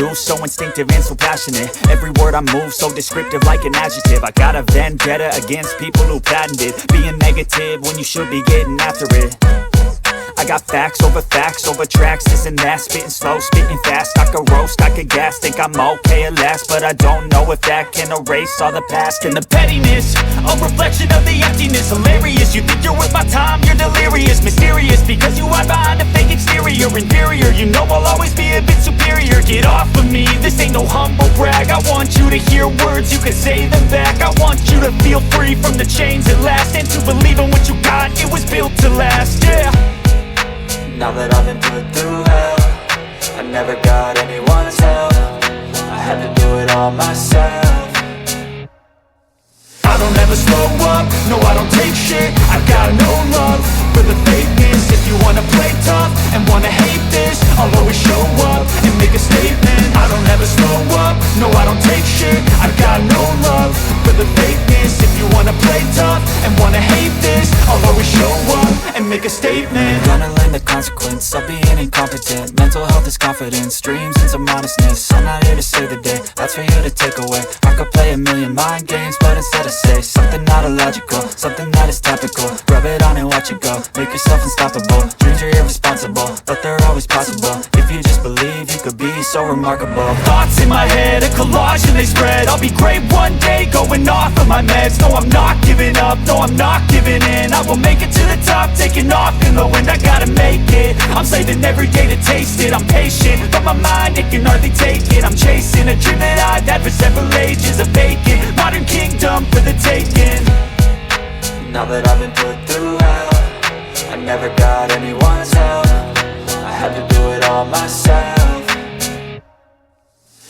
do, so instinctive and so passionate. Every word I move, so descriptive like an adjective. I got a vendetta against people who patented being negative when you should be getting after it. I got facts over tracks, this and that. Spitting slow, spitting fast, I could roast, I could gas. Think I'm okay at last, but I don't know if that can erase all the past. And the pettiness, a reflection of the emptiness. Hilarious, you think you're worth my time, you're delirious. Mysterious, because you hide behind a fake exterior. Inferior, you know I'll always be a bit superior. Get off of me, this ain't no humble brag. I want you to hear words, you can say them back. I want you to feel free from the chains at last, and to believe in what you got, it was built to last, yeah. Now that I've been put through hell, I never got anyone's help. I had to do it all myself. I don't ever slow up, no I don't take shit. I got no love for the fakeness. If you wanna play tough and wanna hate this, I'll always show up and make a statement. I don't ever slow up, no I don't take shit. I got no love for the fakeness. If you wanna play tough and wanna hate this, I'll always show up and make a statement. I'm gonna learn the consequence of being incompetent. Mental health is confidence, dreams and some honestness. I'm not here to save the day, that's for you to take away. I could play a million mind games, but instead I say something not illogical, something that is topical. Rub it on and watch it go, make yourself unstoppable. Dreams are irresponsible, but they're always possible. If you just believe, you could be so remarkable. Thoughts in my head, a collage and they spread. I'll be great one day, going off of my meds. No, I'm not giving up, no, I'm not giving in. I will make it to the top, taking off in the wind. I gotta make it, I'm saving every day to taste it. I'm patient, but my mind, it can hardly take it. I'm chasing a dream that I've had for several ages. A vacant, modern kingdom for the taking. Now that I've been put through hell, I never got anyone's help. I had to do it all myself.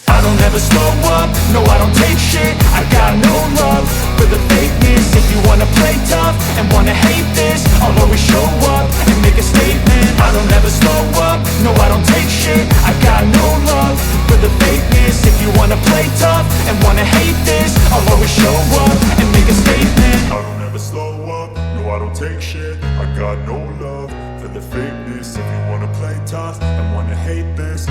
I don't ever slow up, no I don't take shit. I got no love for the fakeness. If you wanna play tough and wanna hate this, I'll always show up and make a statement. I don't ever slow up, no I don't take shit. I got no love for the fakeness. If you wanna play tough and wanna hate this, I'll always show up and make a statement. I don't ever slow up, no I don't take shit. I got no love for the fakeness. If you wanna play tough and wanna hate this,